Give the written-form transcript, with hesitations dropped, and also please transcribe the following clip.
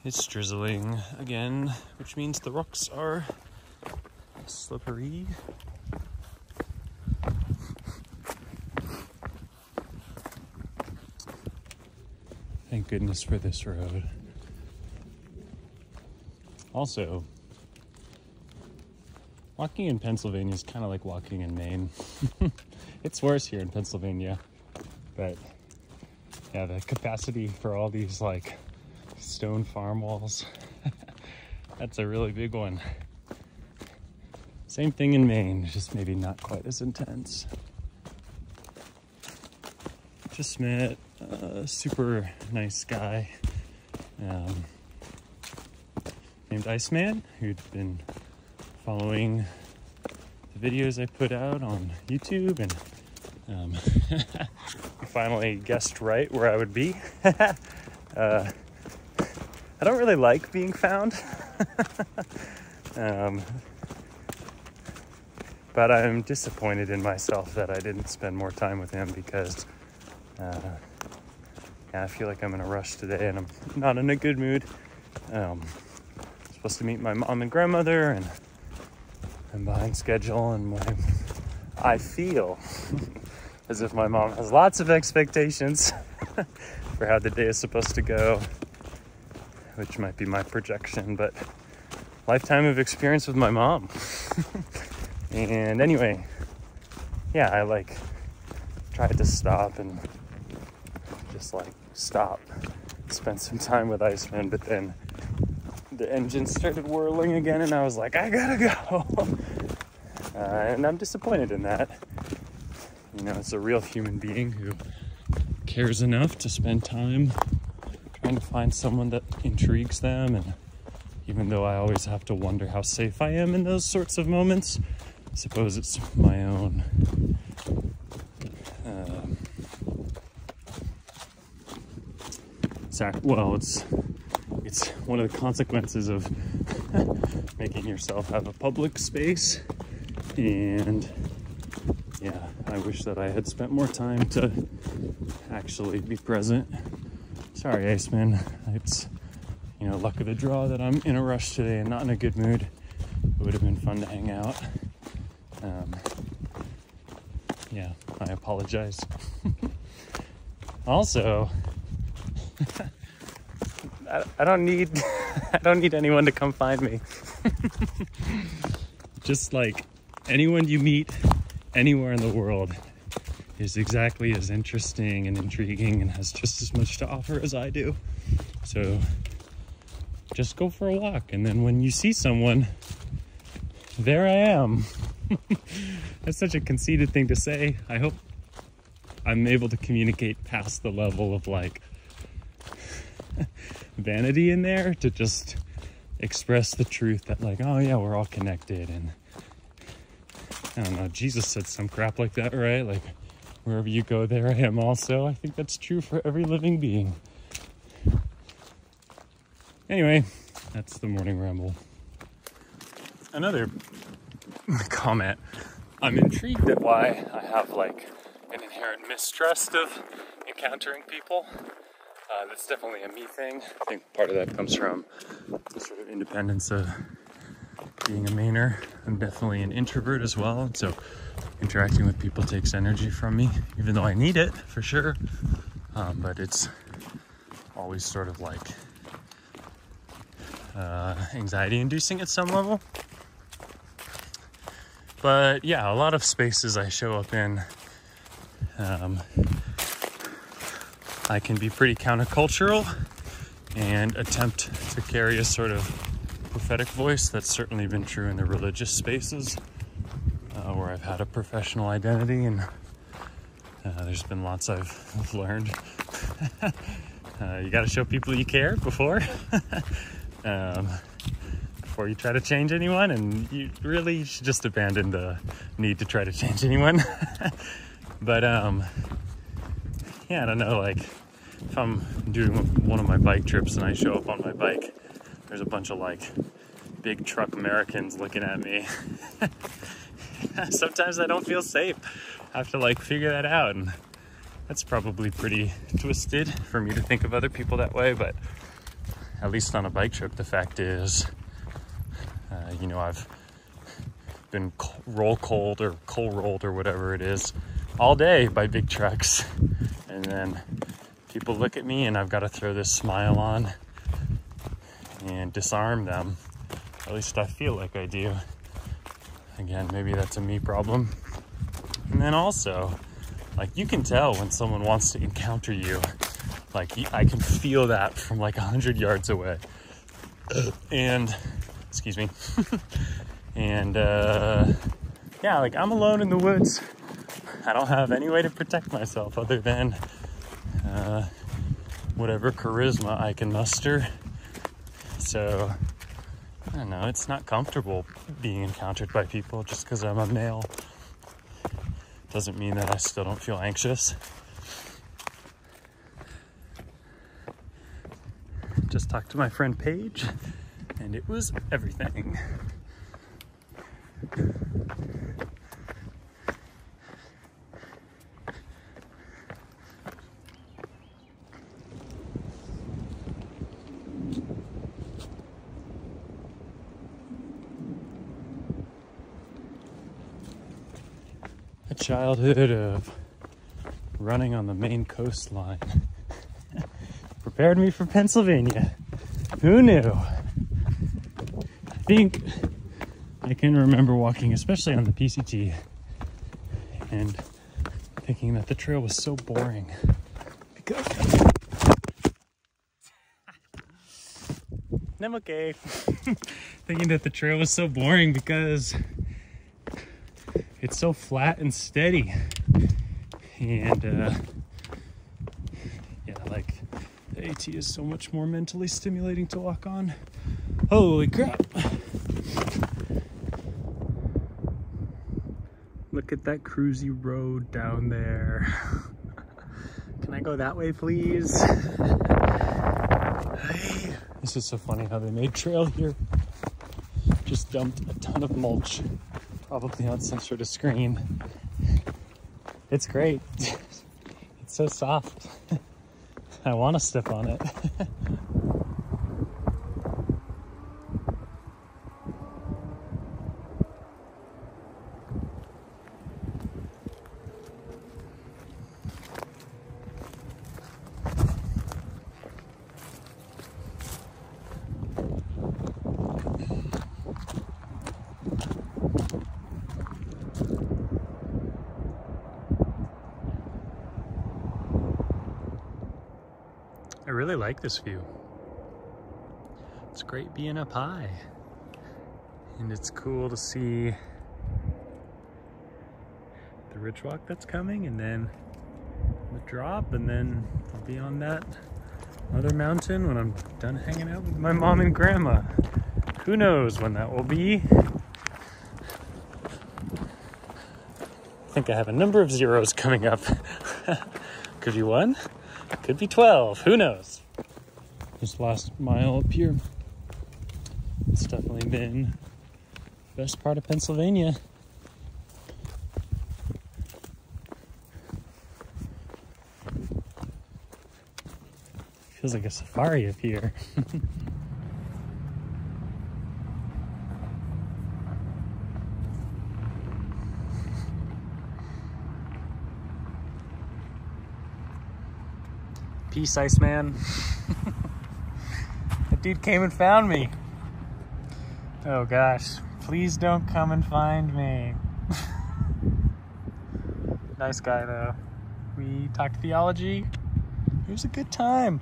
It's drizzling again, which means the rocks are slippery. Thank goodness for this road. Also, walking in Pennsylvania is kind of like walking in Maine. It's worse here in Pennsylvania, but yeah, the capacity for all these like stone farm walls, that's a really big one. Same thing in Maine, just maybe not quite as intense. Just met a super nice guy named Iceman, who'd been following the videos I put out on YouTube, and he finally guessed right where I would be. I don't really like being found, but I'm disappointed in myself that I didn't spend more time with him because yeah, I feel like I'm in a rush today and I'm not in a good mood. I'm supposed to meet my mom and grandmother, and I'm behind schedule, and I feel as if my mom has lots of expectations for how the day is supposed to go, which might be my projection, but lifetime of experience with my mom. And anyway, yeah, I tried to stop and just spend some time with Iceman, but then the engine started whirling again and I was like, I gotta go. And I'm disappointed in that. You know, it's a real human being who cares enough to spend time trying to find someone that intrigues them. And even though I always have to wonder how safe I am in those sorts of moments, I suppose it's my own it's one of the consequences of making yourself have a public space. And yeah, I wish that I had spent more time to actually be present. Sorry, Iceman. It's, you know, luck of the draw that I'm in a rush today and not in a good mood. It would have been fun to hang out. Yeah, I apologize. Also, I don't need anyone to come find me. Just like anyone you meet anywhere in the world is exactly as interesting and intriguing and has just as much to offer as I do. So just go for a walk, and then when you see someone, there I am. That's such a conceited thing to say. I hope I'm able to communicate past the level of like vanity in there to just express the truth that like, oh yeah, we're all connected. And I don't know, Jesus said some crap like that, right? Like, wherever you go, there I am also. I think that's true for every living being. Anyway, that's the morning ramble. Another comment. I'm intrigued at why I have like an inherent mistrust of encountering people. That's definitely a me thing. I think part of that comes from the sort of independence of being a Mainer. I'm definitely an introvert as well, so interacting with people takes energy from me, even though I need it for sure. But it's always sort of like anxiety inducing at some level. But yeah, a lot of spaces I show up in, I can be pretty countercultural and attempt to carry a sort of prophetic voice. That's certainly been true in the religious spaces where I've had a professional identity, and there's been lots I've learned. You got to show people you care before you try to change anyone, and you really should just abandon the need to try to change anyone. But yeah, I don't know, like if I'm doing one of my bike trips and I show up on my bike, there's a bunch of like big truck Americans looking at me. Sometimes I don't feel safe. I have to like figure that out, and that's probably pretty twisted for me to think of other people that way, but at least on a bike trip, the fact is, you know, I've been roll rolled or whatever it is all day by big trucks. And then people look at me and I've got to throw this smile on and disarm them. At least I feel like I do. Again, maybe that's a me problem. And then also, like, you can tell when someone wants to encounter you. Like, I can feel that from like 100 yards away. And, excuse me. And, yeah, like, I'm alone in the woods. I don't have any way to protect myself other than whatever charisma I can muster. So, I don't know, it's not comfortable being encountered by people just because I'm a male. Doesn't mean that I still don't feel anxious. Just talked to my friend Paige, and it was everything. A childhood of running on the Maine coastline prepared me for Pennsylvania. Who knew? I think I can remember walking, especially on the PCT, and thinking that the trail was so boring because I'm okay. Thinking that the trail was so boring because it's so flat and steady. And yeah, like, the AT is so much more mentally stimulating to walk on. Holy crap. Look at that cruisy road down there. Can I go that way, please? This is so funny how they made trail here. Just dumped a ton of mulch, probably uncensored a screen. It's great. It's so soft. I want to step on it. I really like this view. It's great being up high. And it's cool to see the ridge walk that's coming, and then the drop, and then I'll be on that other mountain when I'm done hanging out with my mom and grandma. Who knows when that will be? I think I have a number of zeros coming up. Could be 1. Could be 12, who knows? This last mile up here, it's definitely been the best part of Pennsylvania. Feels like a safari up here. Peace, Iceman. That dude came and found me. Oh gosh, please don't come and find me. Nice guy though. We talked theology. It was a good time.